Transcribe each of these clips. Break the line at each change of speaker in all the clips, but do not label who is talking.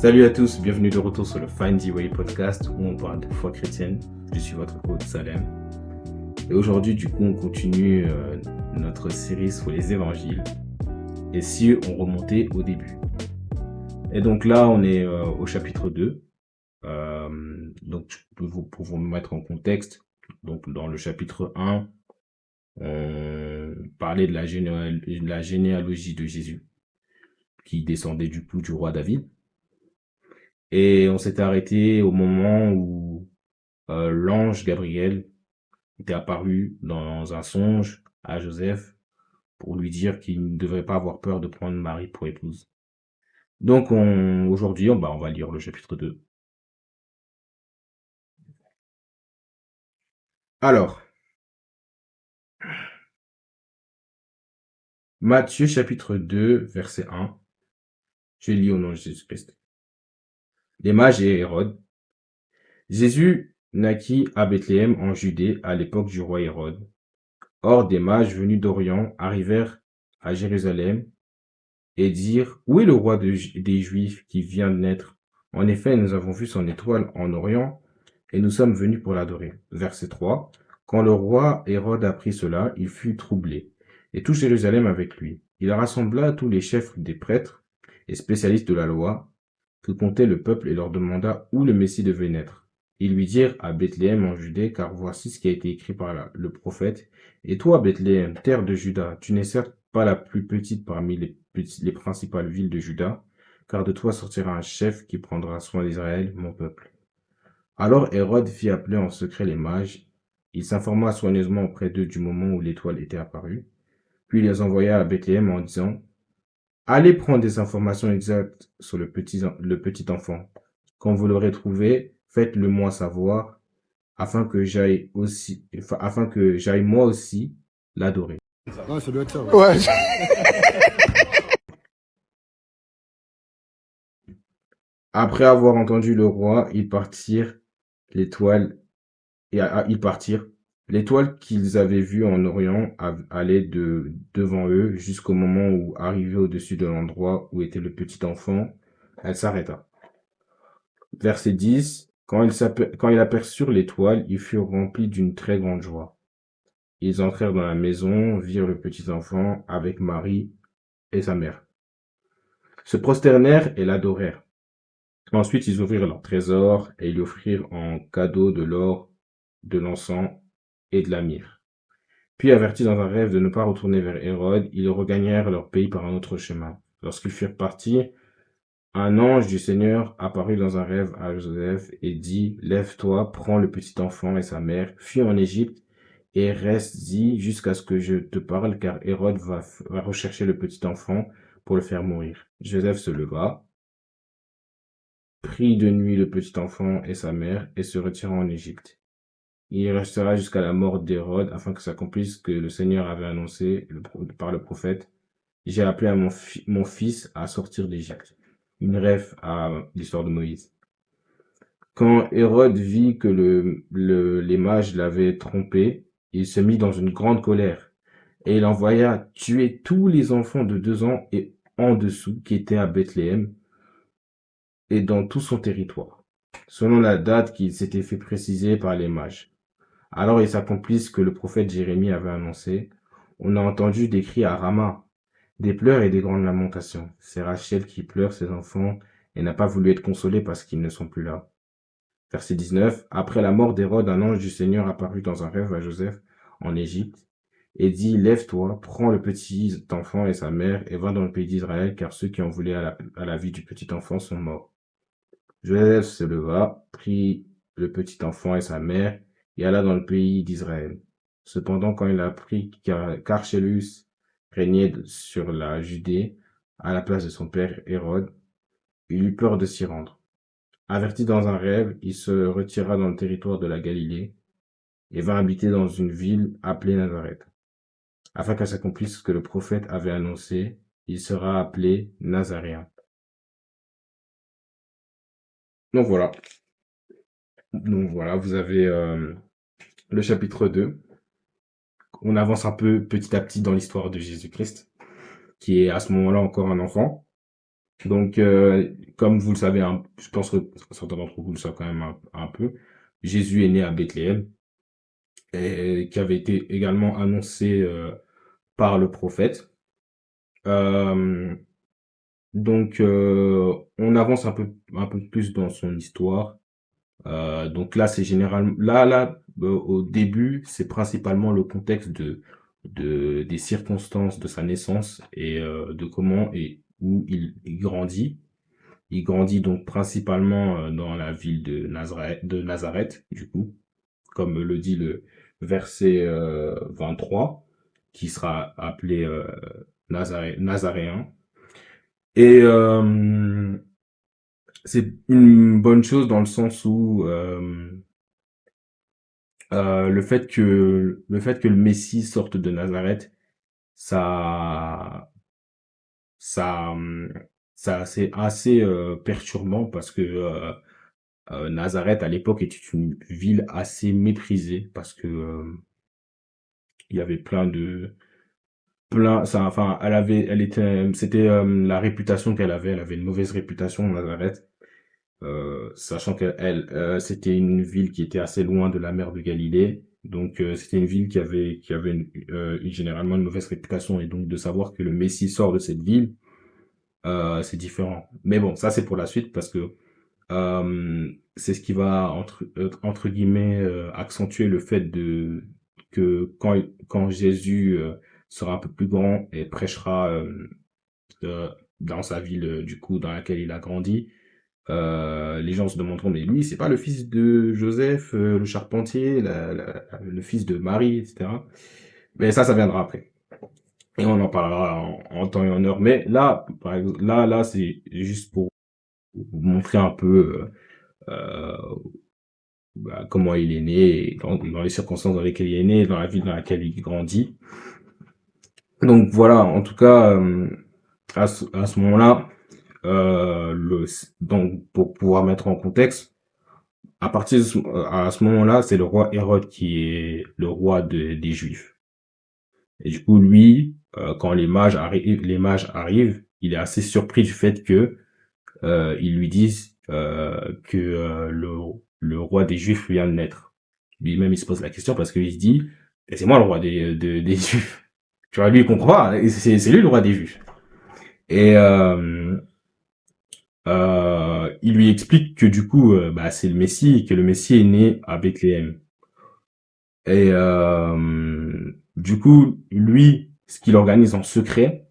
Salut à tous, bienvenue de retour sur le Find the Way podcast où on parle de foi chrétienne. Je suis votre hôte Salem. Et aujourd'hui, du coup, on continue notre série sur les évangiles. Et si on remontait au début. Et donc là, on est au chapitre 2. Donc, pour vous mettre en contexte, donc dans le chapitre 1, on parlait de la généalogie de Jésus, qui descendait du coup du roi David. Et on s'était arrêté au moment où l'ange Gabriel était apparu dans un songe à Joseph pour lui dire qu'il ne devrait pas avoir peur de prendre Marie pour épouse. Donc aujourd'hui, on va lire le chapitre 2. Alors, Matthieu chapitre 2, verset 1. Je lis au nom de Jésus-Christ. Les mages et Hérode. Jésus naquit à Bethléem en Judée à l'époque du roi Hérode. Or, des mages venus d'Orient arrivèrent à Jérusalem et dirent: Où est le roi des Juifs qui vient de naître? En effet, nous avons vu son étoile en Orient et nous sommes venus pour l'adorer. Verset 3. Quand le roi Hérode apprit cela, il fut troublé, et tout Jérusalem avec lui. Il rassembla tous les chefs des prêtres et spécialistes de la loi que comptait le peuple et leur demanda où le Messie devait naître. Ils lui dirent: À Bethléem en Judée, car voici ce qui a été écrit par le prophète. Et toi, Bethléem, terre de Juda, tu n'es certes pas la plus petite parmi les principales villes de Juda, car de toi sortira un chef qui prendra soin d'Israël, mon peuple. Alors Hérode fit appeler en secret les mages. Il s'informa soigneusement auprès d'eux du moment où l'étoile était apparue, puis il les envoya à Bethléem en disant: Allez prendre des informations exactes sur le petit enfant. Quand vous l'aurez trouvé, faites-le moi savoir, afin que j'aille moi aussi l'adorer.
Ouais, ça doit être ça.
Ouais.
Après avoir entendu le roi, ils partirent. L'étoile ils partirent. L'étoile qu'ils avaient vue en Orient allait devant eux jusqu'au moment où, arrivée au-dessus de l'endroit où était le petit enfant, elle s'arrêta. Verset 10. Quand ils aperçurent l'étoile, ils furent remplis d'une très grande joie. Ils entrèrent dans la maison, virent le petit enfant avec Marie et sa mère, se prosternèrent et l'adorèrent. Ensuite, ils ouvrirent leur trésor et lui offrirent en cadeau de l'or, de l'encens et de la myrrhe. Puis, avertis dans un rêve de ne pas retourner vers Hérode, ils regagnèrent leur pays par un autre chemin. Lorsqu'ils furent partis, un ange du Seigneur apparut dans un rêve à Joseph et dit: Lève-toi, prends le petit enfant et sa mère, fuis en Égypte et reste-y jusqu'à ce que je te parle, car Hérode va rechercher le petit enfant pour le faire mourir. Joseph se leva, prit de nuit le petit enfant et sa mère et se retira en Égypte. Il y restera jusqu'à la mort d'Hérode, afin que s'accomplisse ce que le Seigneur avait annoncé par le prophète: J'ai appelé à mon fils à sortir d'Égypte. Une ref à l'histoire de Moïse. Quand Hérode vit que les mages l'avaient trompé, il se mit dans une grande colère, et il envoya tuer tous les enfants de 2 ans et en dessous qui étaient à Bethléem et dans tout son territoire, selon la date qu'il s'était fait préciser par les mages. Alors il s'accomplit ce que le prophète Jérémie avait annoncé. On a entendu des cris à Rama, des pleurs et des grandes lamentations. C'est Rachel qui pleure ses enfants et n'a pas voulu être consolée parce qu'ils ne sont plus là. Verset 19. Après la mort d'Hérode, un ange du Seigneur apparut dans un rêve à Joseph en Égypte et dit: Lève-toi, prends le petit enfant et sa mère et va dans le pays d'Israël, car ceux qui en voulaient à la vie du petit enfant sont morts. Joseph se leva, prit le petit enfant et sa mère et alla dans le pays d'Israël. Cependant, quand il apprit qu'Archelaüs régnait sur la Judée à la place de son père Hérode, il eut peur de s'y rendre. Averti dans un rêve, il se retira dans le territoire de la Galilée et vint habiter dans une ville appelée Nazareth, afin qu'elle s'accomplisse ce que le prophète avait annoncé: il sera appelé Nazaréen. Donc voilà, vous avez le chapitre 2. On avance un peu petit à petit dans l'histoire de Jésus-Christ, qui est à ce moment-là encore un enfant. Donc, comme vous le savez, je pense que certains d'entre vous le savent quand même un peu, Jésus est né à Bethléem, et qui avait été également annoncé par le prophète. Euh, donc, on avance un peu plus dans son histoire. Donc là, c'est généralement au début, c'est principalement le contexte des circonstances de sa naissance et de comment et où il grandit. Il grandit donc principalement dans la ville de Nazareth, du coup, comme le dit le verset 23, qui sera appelé Nazaréen. Et c'est une bonne chose dans le sens où le fait que le Messie sorte de Nazareth, ça ça ça c'est assez perturbant parce que Nazareth à l'époque était une ville assez méprisée parce que il y avait plein ça enfin c'était la réputation qu'elle avait, elle avait une mauvaise réputation Nazareth. Sachant c'était une ville qui était assez loin de la mer de Galilée, donc c'était une ville qui avait généralement une mauvaise réputation, et donc de savoir que le Messie sort de cette ville, c'est différent. Mais bon, ça c'est pour la suite parce que c'est ce qui va entre guillemets accentuer le fait de que quand Jésus sera un peu plus grand et prêchera dans sa ville du coup dans laquelle il a grandi, les gens se demanderont, mais lui, c'est pas le fils de Joseph, le charpentier, le fils de Marie, etc. Mais ça viendra après. Et on en parlera en temps et en heure. Mais là, par exemple, c'est juste pour vous montrer un peu comment il est né, et dans les circonstances dans lesquelles il est né, dans la ville dans laquelle il grandit. Donc voilà, en tout cas, à ce moment-là, donc pour pouvoir mettre en contexte, à ce moment-là, c'est le roi Hérode qui est le roi des Juifs. Et du coup, lui, quand les mages arrivent, il est assez surpris du fait que ils lui disent que le roi des Juifs vient de naître. Lui-même, il se pose la question parce qu'il se dit, eh, c'est moi le roi des Juifs. Tu vois, lui, il comprend pas. C'est lui le roi des Juifs. Et il lui explique que du coup, c'est le Messie, que le Messie est né à Bethléem. Et du coup, lui, ce qu'il organise en secret,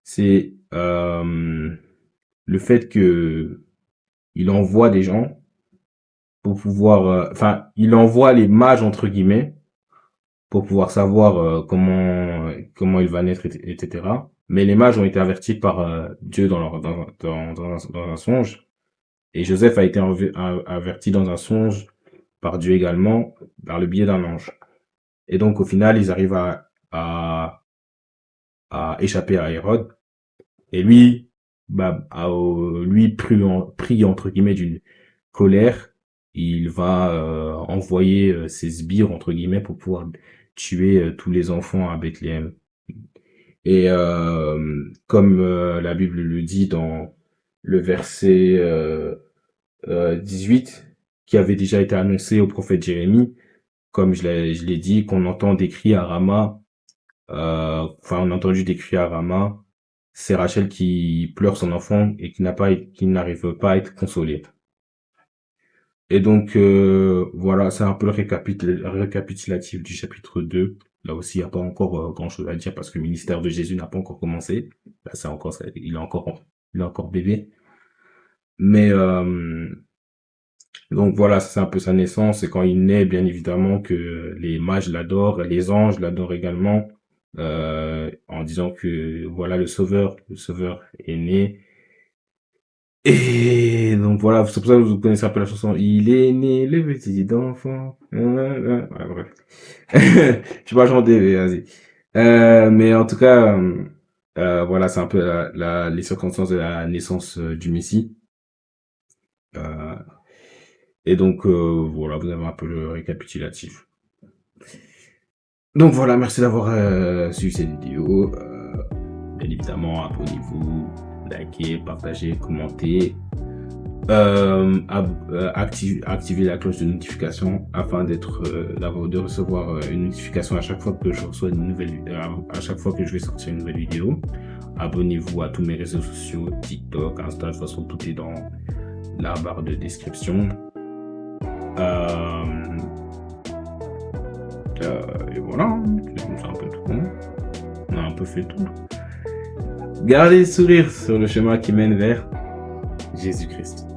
c'est le fait que il envoie des gens pour pouvoir, enfin, il envoie les mages entre guillemets pour pouvoir savoir comment il va naître, etc. Mais les mages ont été avertis par Dieu dans un songe, et Joseph a été averti dans un songe par Dieu également par le biais d'un ange. Et donc au final, ils arrivent à échapper à Hérode. Et lui, lui pris entre guillemets d'une colère, il va envoyer ses sbires entre guillemets pour pouvoir tuer tous les enfants à Bethléem. Et comme la Bible le dit dans le verset 18, qui avait déjà été annoncé au prophète Jérémie, comme je l'ai dit, qu'on entend des cris à Rama, on a entendu des cris à Rama, c'est Rachel qui pleure son enfant et qui n'arrive pas à être consolée. Et donc, voilà, c'est un peu le récapitulatif du chapitre 2. Là aussi, il n'y a pas encore grand-chose à dire parce que le ministère de Jésus n'a pas encore commencé. Là, il est encore bébé. Mais, donc voilà, c'est un peu sa naissance. Et quand il naît, bien évidemment, que les mages l'adorent, les anges l'adorent également, en disant que voilà, le sauveur est né. Et donc voilà, c'est pour ça que vous connaissez un peu la chanson. Il est né, le petit enfant. Ouais, bref. Je sais pas chanter, mais vas-y. Mais en tout cas, voilà, c'est un peu les circonstances de la naissance du Messie. Euh, et donc, voilà, vous avez un peu le récapitulatif. Donc voilà, merci d'avoir suivi cette vidéo. Bien évidemment, abonnez-vous, likez, partagez, commentez. Activer la cloche de notification afin de recevoir une notification à chaque fois que je reçois à chaque fois que je vais sortir une nouvelle vidéo. Abonnez-vous à tous mes réseaux sociaux, TikTok, Insta, de toute façon tout est dans la barre de description. Et voilà, c'est un peu tout. On a un peu fait tout. Gardez le sourire sur le chemin qui mène vers Jésus-Christ.